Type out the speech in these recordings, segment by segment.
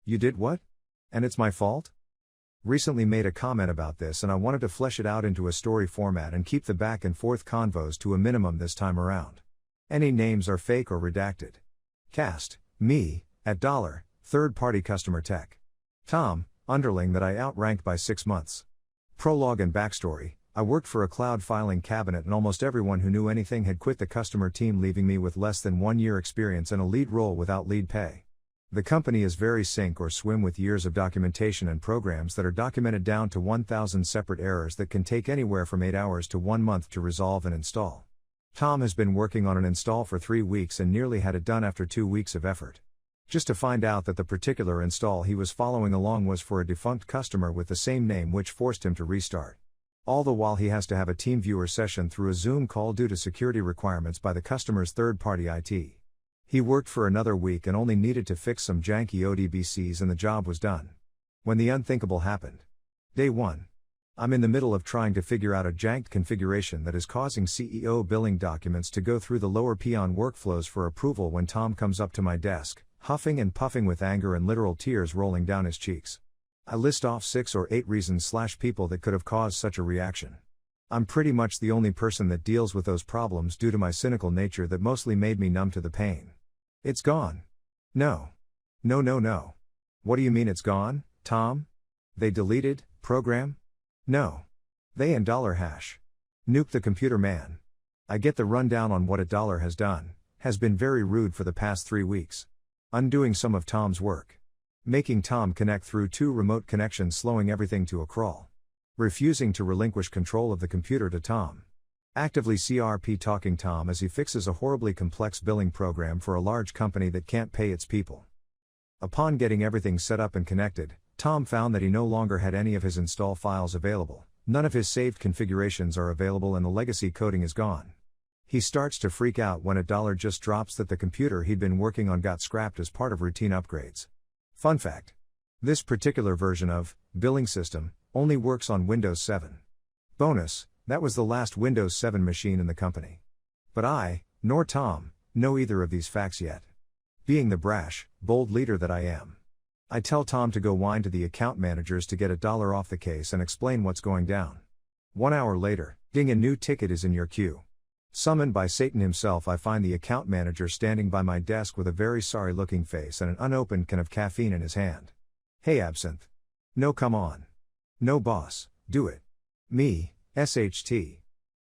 You did what? And it's my fault? Recently made a comment about this and I wanted to flesh it out into a story format and keep the back and forth convos to a minimum this time around. Any names are fake or redacted. Cast, me, at $, third-party customer tech. Tom, underling that I outranked by 6 months. Prologue and backstory: I worked for a cloud filing cabinet and almost everyone who knew anything had quit the customer team, leaving me with less than 1 year experience and a lead role without lead pay. The company is very sink or swim with years of documentation and programs that are documented down to 1,000 separate errors that can take anywhere from 8 hours to 1 month to resolve and install. Tom has been working on an install for 3 weeks and nearly had it done after 2 weeks of effort. Just to find out that the particular install he was following along was for a defunct customer with the same name, which forced him to restart. All the while he has to have a TeamViewer session through a Zoom call due to security requirements by the customer's third-party IT. He worked for another week and only needed to fix some janky ODBCs and the job was done. When the unthinkable happened. Day 1. I'm in the middle of trying to figure out a janked configuration that is causing CEO billing documents to go through the lower peon workflows for approval when Tom comes up to my desk, huffing and puffing with anger and literal tears rolling down his cheeks. I list off 6 or 8 reasons/people that could have caused such a reaction. I'm pretty much the only person that deals with those problems due to my cynical nature that mostly made me numb to the pain. It's gone. No. No. What do you mean it's gone, Tom? They deleted, program? No. They and $hash. Nuke the computer, man. I get the rundown on what $, has done, has been very rude for the past 3 weeks. Undoing some of Tom's work. Making Tom connect through 2 remote connections, slowing everything to a crawl. Refusing to relinquish control of the computer to Tom. Actively CRP talking Tom as he fixes a horribly complex billing program for a large company that can't pay its people. Upon getting everything set up and connected, Tom found that he no longer had any of his install files available, none of his saved configurations are available and the legacy coding is gone. He starts to freak out when $, just drops that the computer he'd been working on got scrapped as part of routine upgrades. Fun fact: this particular version of billing system only works on Windows 7. Bonus: that was the last Windows 7 machine in the company. But I, nor Tom, know either of these facts yet. Being the brash, bold leader that I am, I tell Tom to go whine to the account managers to get $, off the case and explain what's going down. 1 hour later, ding, a new ticket is in your queue. Summoned by Satan himself, I find the account manager standing by my desk with a very sorry looking face and an unopened can of caffeine in his hand. Hey Absinthe. No, come on. No boss, do it. Me, SHT.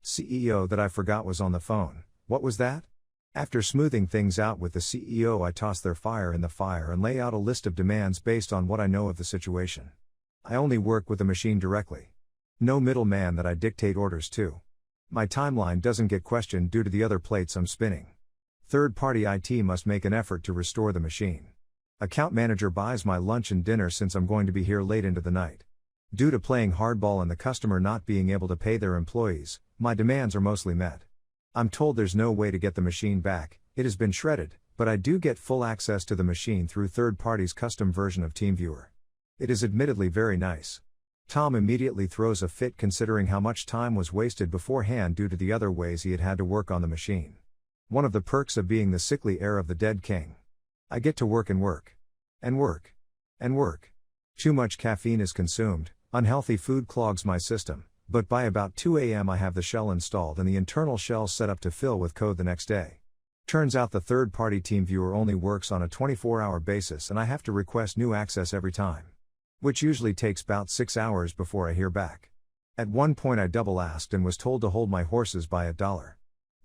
CEO that I forgot was on the phone. What was that? After smoothing things out with the CEO, I toss their fire in the fire and lay out a list of demands based on what I know of the situation. I only work with the machine directly. No middleman that I dictate orders to. My timeline doesn't get questioned due to the other plates I'm spinning. Third-party IT must make an effort to restore the machine. Account manager buys my lunch and dinner since I'm going to be here late into the night. Due to playing hardball and the customer not being able to pay their employees, my demands are mostly met. I'm told there's no way to get the machine back, it has been shredded, but I do get full access to the machine through third party's custom version of TeamViewer. It is admittedly very nice. Tom immediately throws a fit considering how much time was wasted beforehand due to the other ways he had to work on the machine. One of the perks of being the sickly heir of the dead king. I get to work and work. And work. And work. Too much caffeine is consumed, unhealthy food clogs my system, but by about 2 a.m. I have the shell installed and the internal shell set up to fill with code the next day. Turns out the third-party TeamViewer only works on a 24-hour basis and I have to request new access every time. Which usually takes about 6 hours before I hear back. At one point I double asked and was told to hold my horses by $.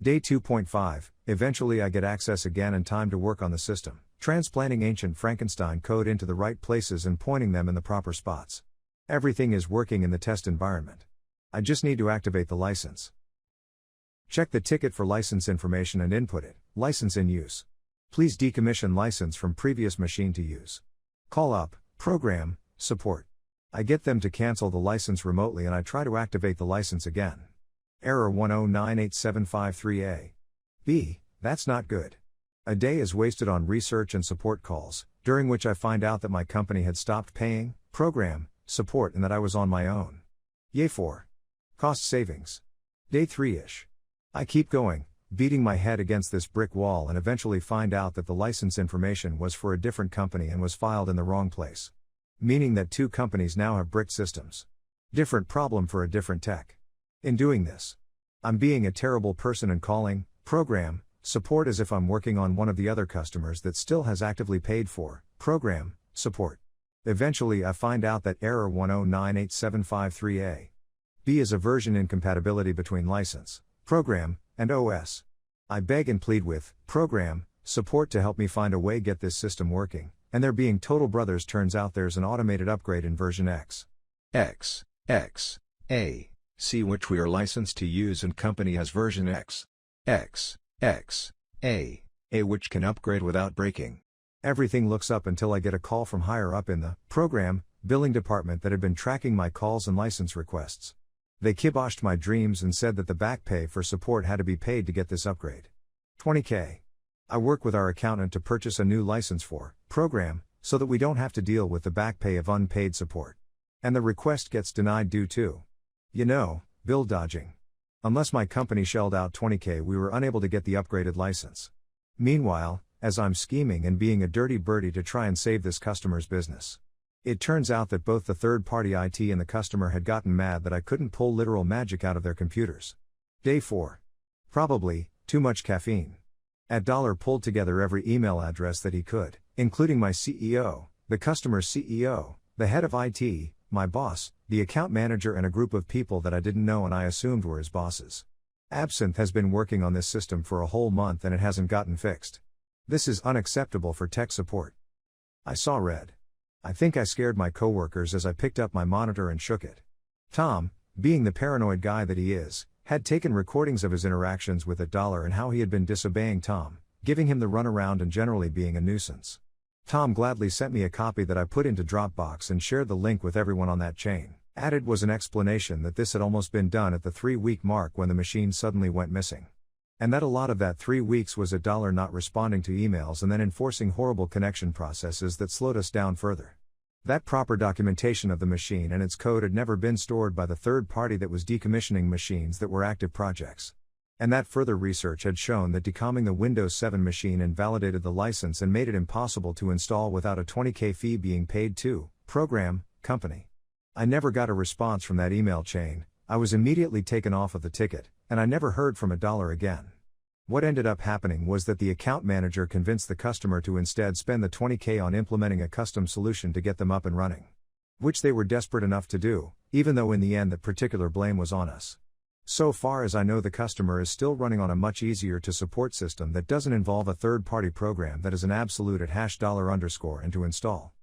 Day 2.5, eventually I get access again and time to work on the system, transplanting ancient Frankenstein code into the right places and pointing them in the proper spots. Everything is working in the test environment. I just need to activate the license. Check the ticket for license information and input it. License in use. Please decommission license from previous machine to use. Call up, program, support. I get them to cancel the license remotely and I try to activate the license again. Error 1098753A. B. That's not good. A day is wasted on research and support calls, during which I find out that my company had stopped paying, program, support and that I was on my own. Yay for cost savings. Day 3-ish. I keep going, beating my head against this brick wall and eventually find out that the license information was for a different company and was filed in the wrong place. Meaning that two companies now have brick systems. Different problem for a different tech. In doing this, I'm being a terrible person and calling program support as if I'm working on one of the other customers that still has actively paid for program support. Eventually I find out that error 1098753A. B is a version incompatibility between license, program, and OS. I beg and plead with program support to help me find a way get this system working, and there being total brothers turns out there's an automated upgrade in version X. A. C which we are licensed to use and company has version X. A which can upgrade without breaking. Everything looks up until I get a call from higher up in the program billing department that had been tracking my calls and license requests. They kiboshed my dreams and said that the back pay for support had to be paid to get this upgrade. $20,000. I work with our accountant to purchase a new license for program so that we don't have to deal with the back pay of unpaid support. And the request gets denied due to, bill dodging. Unless my company shelled out $20,000, we were unable to get the upgraded license. Meanwhile, as I'm scheming and being a dirty birdie to try and save this customer's business, it turns out that both the third-party IT and the customer had gotten mad that I couldn't pull literal magic out of their computers. Day 4. Probably too much caffeine. $1 pulled together every email address that he could, including my CEO, the customer's CEO, the head of IT, my boss, the account manager, and a group of people that I didn't know and I assumed were his bosses. Absinthe has been working on this system for a whole month and it hasn't gotten fixed. This is unacceptable for tech support. I saw red. I think I scared my coworkers as I picked up my monitor and shook it. Tom, being the paranoid guy that he is, had taken recordings of his interactions with $1 and how he had been disobeying Tom, giving him the runaround and generally being a nuisance. Tom gladly sent me a copy that I put into Dropbox and shared the link with everyone on that chain. Added was an explanation that this had almost been done at the 3-week mark when the machine suddenly went missing. And that a lot of that 3 weeks was $1 not responding to emails and then enforcing horrible connection processes that slowed us down further. That proper documentation of the machine and its code had never been stored by the third party that was decommissioning machines that were active projects. And that further research had shown that decomming the Windows 7 machine invalidated the license and made it impossible to install without a $20,000 fee being paid to program company. I never got a response from that email chain. I was immediately taken off of the ticket, and I never heard from $1 again. What ended up happening was that the account manager convinced the customer to instead spend the $20,000 on implementing a custom solution to get them up and running. Which they were desperate enough to do, even though in the end that particular blame was on us. So far as I know, the customer is still running on a much easier to support system that doesn't involve a third-party program that is an absolute at $_ and to install.